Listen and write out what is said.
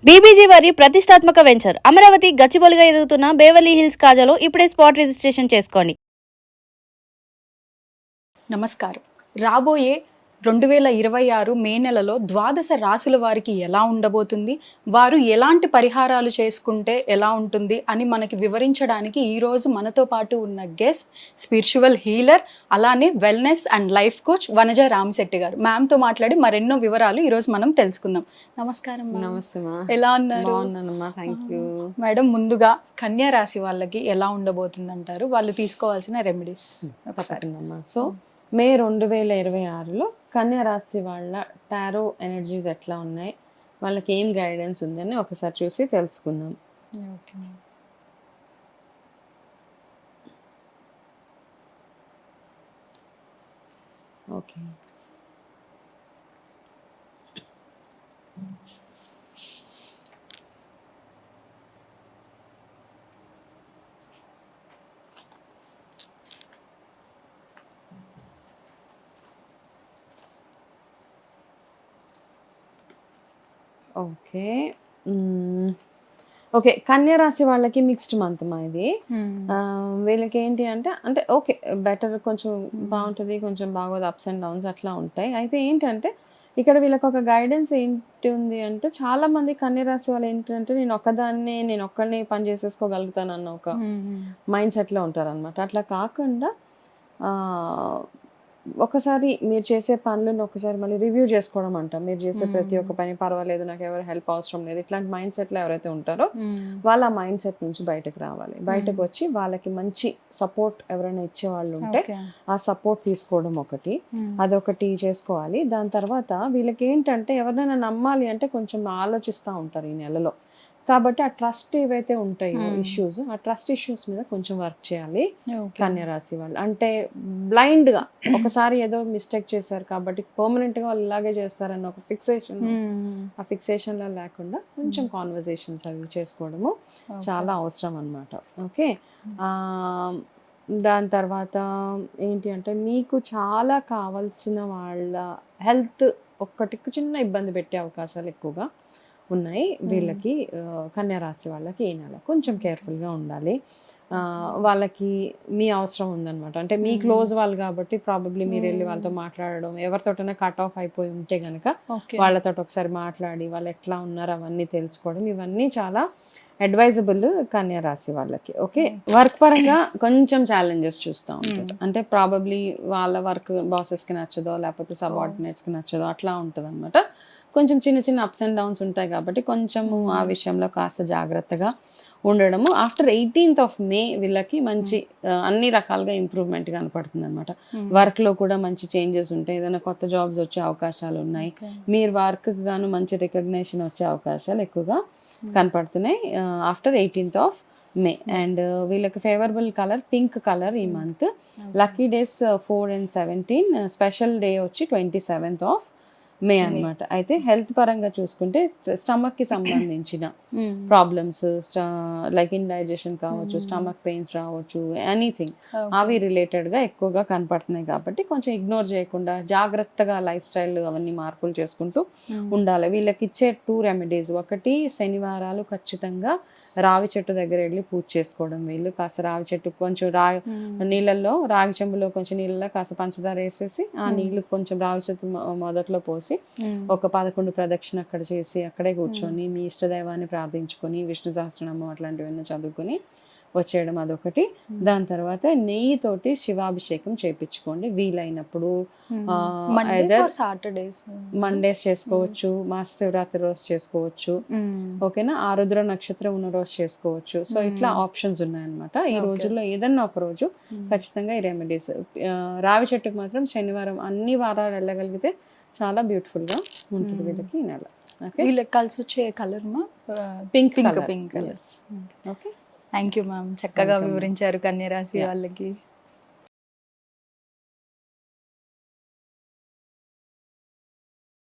BBG వారి ప్రతిష్టాత్మక venture Amaravati గచ్చిబౌలిగా ఎదుగుతున్న బేవర్లీ హిల్స్ కాజాలో ఇప్పుడే స్పాట్ రిజిస్ట్రేషన్ చేసుకోండి. నమస్కారం. రాబోయే 2026 మే నెలలో ద్వాదశ రాశుల వారికి ఎలా ఉండబోతుంది, వారు ఎలాంటి పరిహారాలు చేసుకుంటే ఎలా ఉంటుంది అని మనకి వివరించడానికి ఈరోజు మనతో పాటు ఉన్న గెస్ట్ స్పిరిచువల్ హీలర్, అలానే wellness and life coach Vanaja Ramasetti గారు. మ్యామ్తో మాట్లాడి మరెన్నో వివరాలు ఈరోజు మనం తెలుసుకుందాం. నమస్కారం. నమస్తే మా. ఎలా ఉన్నారు? బాగున్నానమ్మా, థ్యాంక్ యూ. మేడం, ముందుగా కన్యా రాశి వాళ్ళకి ఎలా ఉండబోతుంది అంటారు, వాళ్ళు తీసుకోవాల్సిన రెమెడీస్? తప్పకుండామ్మా. సో మే 2026లో కన్యా రాశి వాళ్ళ టారో ఎనర్జీస్ ఎట్లా ఉన్నాయి, వాళ్ళకి ఏం గైడెన్స్ ఉందని ఒకసారి చూసి తెలుసుకుందాం. Okay, okay okay. కన్యా రాశి వాళ్ళకి మిక్స్డ్ మంత్ మా ఇది. వీళ్ళకి ఏంటి అంటే అంటే ఓకే, బెటర్, కొంచెం బాగుంటుంది, కొంచెం బాగోదు, అప్స్ అండ్ డౌన్స్ అట్లా ఉంటాయి. అయితే ఏంటంటే ఇక్కడ వీళ్ళకి ఒక గైడెన్స్ ఏంటి ఉంది అంటే, చాలా మంది కన్యా రాశి వాళ్ళు ఏంటంటే నేను ఒక్కడిని పని చేసేసుకోగలుగుతాను అన్న ఒక మైండ్ సెట్లో ఉంటారనమాట. అట్లా కాకుండా ఒకసారి మీరు చేసే పనులను ఒకసారి మళ్ళీ రివ్యూ చేసుకోవడం అంటాం. మీరు చేసే ప్రతి ఒక్క పని పర్వాలేదు, నాకు ఎవరు హెల్ప్ అవసరం లేదు, ఇట్లాంటి మైండ్ సెట్లో ఎవరైతే ఉంటారో వాళ్ళ ఆ మైండ్ సెట్ నుంచి బయటకు రావాలి. బయటకు వచ్చి వాళ్ళకి మంచి సపోర్ట్ ఎవరైనా ఇచ్చే వాళ్ళు ఉంటే ఆ సపోర్ట్ తీసుకోవడం ఒకటి, అదొకటి చేసుకోవాలి. దాని తర్వాత వీళ్ళకి ఏంటంటే ఎవరినైనా నమ్మాలి అంటే కొంచెం ఆలోచిస్తూ ఉంటారు ఈ నెలలో. కాబట్టి ఆ ట్రస్ట్ ఏవైతే ఉంటాయో ఇష్యూస్, ఆ ట్రస్ట్ ఇష్యూస్ మీద కొంచెం వర్క్ చేయాలి కన్యా రాశి వాళ్ళు. అంటే బ్లైండ్గా ఒకసారి ఏదో మిస్టేక్ చేశారు కాబట్టి పర్మనెంట్గా వాళ్ళు ఇలాగే చేస్తారన్న ఒక ఫిక్సేషన్, ఆ ఫిక్సేషన్లో లేకుండా కొంచెం కాన్వర్జేషన్స్ అవి చేసుకోవడము చాలా అవసరం అన్నమాట. ఓకే, దాని తర్వాత ఏంటి అంటే మీకు చాలా కావాల్సిన వాళ్ళ హెల్త్ ఒక్కటి చిన్న ఇబ్బంది పెట్టే అవకాశాలు ఎక్కువగా ఉన్నాయి వీళ్ళకి. కన్యా రాశి వాళ్ళకి ఈ నెల కొంచెం కేర్ఫుల్గా ఉండాలి. వాళ్ళకి మీ అవసరం ఉందన్నమాట. అంటే మీ క్లోజ్ వాళ్ళు కాబట్టి ప్రాబబ్లీ మీరు వెళ్ళి వాళ్ళతో మాట్లాడడం, ఎవరితోటైనా కట్ ఆఫ్ అయిపోయి ఉంటే కనుక వాళ్ళతో ఒకసారి మాట్లాడి వాళ్ళు ఎట్లా ఉన్నారు అవన్నీ తెలుసుకోవడం, ఇవన్నీ చాలా అడ్వైజబుల్ కన్యా రాశి వాళ్ళకి. ఓకే, వర్క్ పరంగా కొంచెం ఛాలెంజెస్ చూస్తూ ఉంటారు. అంటే ప్రాబబ్లీ వాళ్ళ వర్క్ బాసెస్కి నచ్చదో, లేకపోతే సబార్డినేట్స్కి నచ్చదో, అట్లా ఉంటుంది అనమాట. కొంచెం చిన్న చిన్న అప్స్ అండ్ డౌన్స్ ఉంటాయి కాబట్టి కొంచెము ఆ విషయంలో కాస్త జాగ్రత్తగా ఉండడము. ఆఫ్టర్ 18th మే వీళ్ళకి మంచి అన్ని రకాలుగా ఇంప్రూవ్మెంట్ కనపడుతుంది అనమాట. వర్క్లో కూడా మంచి చేంజెస్ ఉంటాయి, ఏదైనా కొత్త జాబ్స్ వచ్చే అవకాశాలు ఉన్నాయి, మీరు వర్క్ గాను మంచి రికగ్నేషన్ వచ్చే అవకాశాలు ఎక్కువగా కనపడుతున్నాయి ఆఫ్టర్ 18th మే. అండ్ వీళ్ళకి ఫేవరబుల్ కలర్ పింక్ కలర్ ఈ month. Lucky days 4 and 17, special day వచ్చి 27th మే అనమాట. అయితే హెల్త్ పరంగా చూసుకుంటే స్టమక్కి సంబంధించిన ప్రాబ్లమ్స్, లైక్ ఇండైజెషన్ కావచ్చు, స్టమక్ పెయిన్స్ రావచ్చు, ఎనీథింగ్ అవి రిలేటెడ్గా ఎక్కువగా కనపడుతున్నాయి. కాబట్టి కొంచెం ఇగ్నోర్ చేయకుండా జాగ్రత్తగా లైఫ్ స్టైల్ అవన్నీ మార్పులు చేసుకుంటూ ఉండాలి. వీళ్ళకి ఇచ్చే 2 రెమెడీస్, ఒకటి శనివారాలు ఖచ్చితంగా రావి చెట్టు దగ్గర వెళ్ళి పూజ చేసుకోవడం. వీళ్ళు కాస్త రావి చెట్టు కొంచెం నీళ్ళల్లో, రాగి చెంబులో కొంచెం నీళ్ళలో కాస్త పంచదార వేసేసి ఆ నీళ్ళు కొంచెం రావి చెట్టు మొదట్లో పోసి ఒక 11 ప్రదక్షిణ అక్కడ చేసి అక్కడే కూర్చొని మీ ఇష్టదైవాన్ని ప్రార్థించుకొని విష్ణు సహస్రనామం అట్లాంటివన్నీ చదువుకొని వచ్చేయడం, అదొకటి. దాని తర్వాత నెయ్యితోటి శివాభిషేకం చేయించుకోండి వీలైనప్పుడు. మండేస్ చేసుకోవచ్చు, మహాశివరాత్రి రోజు చేసుకోవచ్చు, ఓకేనా, ఆరుద్ర నక్షత్రం ఉన్న రోజు చేసుకోవచ్చు. సో ఇట్లా ఆప్షన్స్ ఉన్నాయన్నమాట. ఈ రోజుల్లో ఏదన్నా ఒక రోజు ఖచ్చితంగా ఈ రెమెడీస్. రావి చెట్టుకు మాత్రం శనివారం అన్ని వారాలు వెళ్ళగలిగితే చాలా బ్యూటిఫుల్ గా ఉంటుంది వీళ్ళకి ఈ నెల. వీళ్ళకి కలిసి వచ్చే colour pink. Okay, thank you ma'am, చక్కగా వివరించారు కన్యా రాశి వాళ్ళకి.